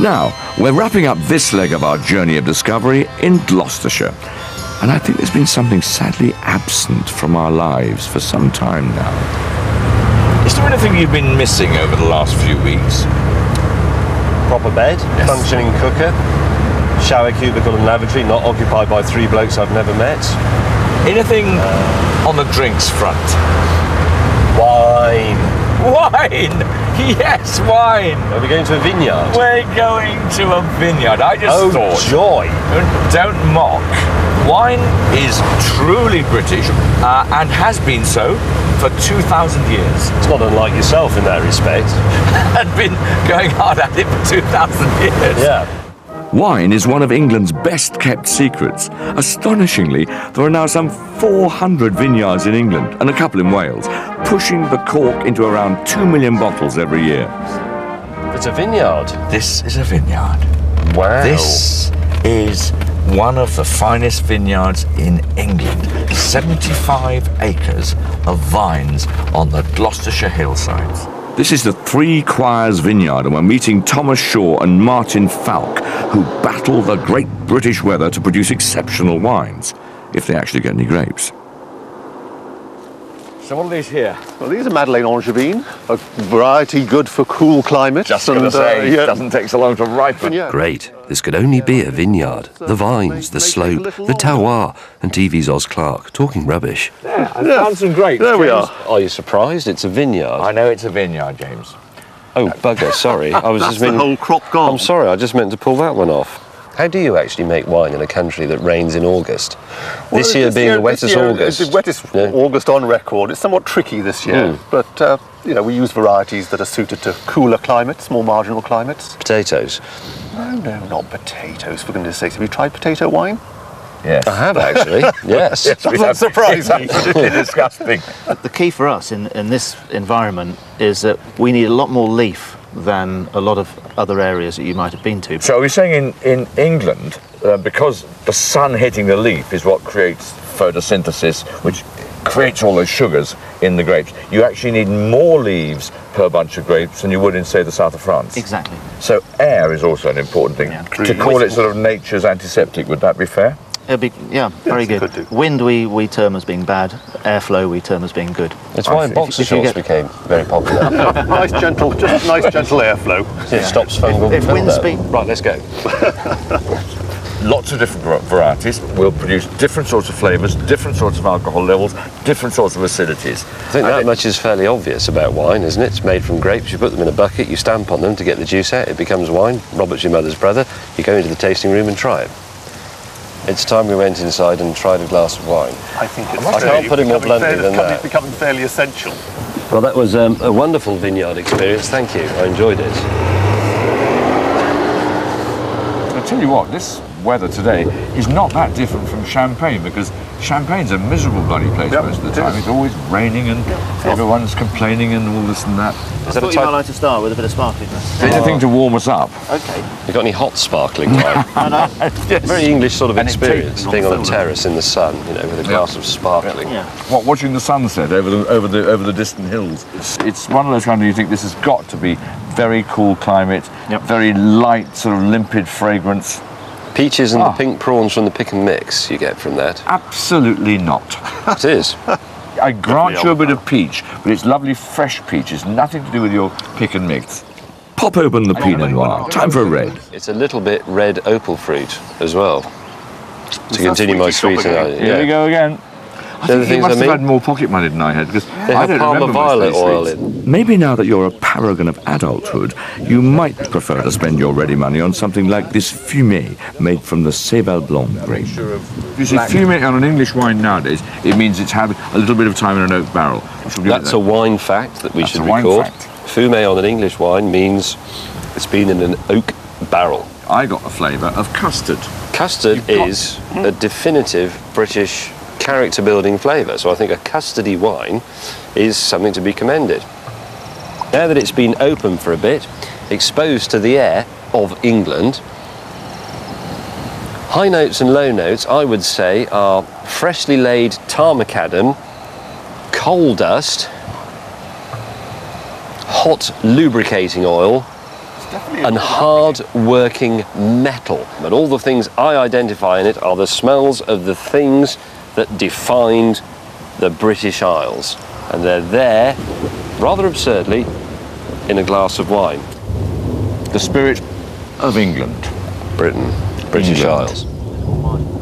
Now, we're wrapping up this leg of our journey of discovery in Gloucestershire. And I think there's been something sadly absent from our lives for some time now. Is there anything you've been missing over the last few weeks? Proper bed, Yes. functioning cooker, shower cubicle and lavatory, not occupied by 3 blokes I've never met. Anything on the drinks front? Wine. Wine! Yes, wine! Are we going to a vineyard? We're going to a vineyard. I just thought... joy! Don't mock. Wine is truly British and has been so for 2,000 years. It's not unlike yourself in that respect. And been going hard at it for 2,000 years. Yeah. Wine is one of England's best kept secrets. Astonishingly, there are now some 400 vineyards in England and a couple in Wales, pushing the cork into around 2 million bottles every year. It's a vineyard. This is a vineyard. Wow. This is one of the finest vineyards in England. 75 acres of vines on the Gloucestershire hillsides. This is the Three Choirs Vineyard, and we're meeting Thomas Shaw and Martin Falk, who battle the great British weather to produce exceptional wines, if they actually get any grapes. So what are these here? Well, these are Madeleine Angevine, a variety good for cool climates. Just going to say, it doesn't take so long to ripen. Yeah. Great. This could only be a vineyard. The vines, the slope, the terroir, and TV's Oz Clarke talking rubbish. Yeah, I found some grapes. There we James. are. Are you surprised? It's a vineyard. I know it's a vineyard, James. Oh, bugger, sorry. I was That's just the meant... whole crop gone. I'm sorry, I just meant to pull that one off. How do you actually make wine in a country that rains in August? Well, this year being the wettest August. It's the wettest August on record. It's somewhat tricky this year, but you know, we use varieties that are suited to cooler climates, more marginal climates. Potatoes. No, not potatoes, for goodness sakes. Have you tried potato wine? Yes. I have actually, yes. Yes, we have. surprising. It's absolutely disgusting. The key for us in this environment is that we need a lot more leaf than a lot of other areas that you might have been to. So are we saying in England, because the sun hitting the leaf is what creates photosynthesis, which creates all those sugars in the grapes, you actually need more leaves per bunch of grapes than you would in, say, the south of France? Exactly. So air is also an important thing. Yeah. To call it sort of nature's antiseptic, would that be fair? It'll be, yeah, very Yes, good. could do. Wind we term as being bad, airflow we term as being good. That's why I see. boxer If you shorts get- became very popular. Nice gentle airflow. It stops fungal If wind buildup. speed- Right, let's go. Lots of different varieties will produce different sorts of flavours, different sorts of alcohol levels, different sorts of acidities. I think that much is fairly obvious about wine, isn't it? It's made from grapes, you put them in a bucket, you stamp on them to get the juice out, it becomes wine. Robert's your mother's brother, you go into the tasting room and try it. It's time we went inside and tried a glass of wine. I think it's I can't put it more bluntly than that. It's becoming fairly essential. Well, that was a wonderful vineyard experience, thank you, I enjoyed it. I'll tell you what, this weather today is not that different from Champagne, because Champagne's a miserable bloody place most of the time. It's always raining and everyone's complaining and all this and that. I thought you might like to start with a bit of sparkliness. Anything to warm us up. Okay. You got any hot sparkling wine? No. Very English sort of And it experience, tastes being on a full. terrace in the sun, you know, with a glass of sparkling. Yeah. What, watching the sunset over the distant hills. It's one of those kind of, you think this has got to be very cool climate, Yep. very light, sort of limpid fragrance. Peaches and the pink prawns from the pick and mix you get from that. Absolutely not. It is. I grant you a bit of peach, but it's lovely fresh peaches, nothing to do with your pick and mix. Pop open the Pinot Noir. Time for a red. It's a little bit red opal fruit as well. To continue my sweet and Here we go again. I The other think you things must I have mean? had more pocket money than I had, because They I have don't Parma remember most violet of these oil sweets. in. Maybe now that you're a paragon of adulthood, you might prefer to spend your ready money on something like this fumé made from the Céval Blanc grape. If you see fumé on an English wine nowadays, it means it's had a little bit of time in an oak barrel. Which will give That's it a wine fact that we That's should a wine record. fact. Fumé on an English wine means it's been in an oak barrel. I got a flavour of custard. Custard is a definitive British character building flavour, so I think a custardy wine is something to be commended. Now that it's been open for a bit, exposed to the air of England, high notes and low notes I would say are freshly laid tar macadam, coal dust, hot lubricating oil, and hard-working metal. But all the things I identify in it are the smells of the things that defined the British Isles. And they're there, rather absurdly, in a glass of wine. The spirit of England. Britain, British England. Isles.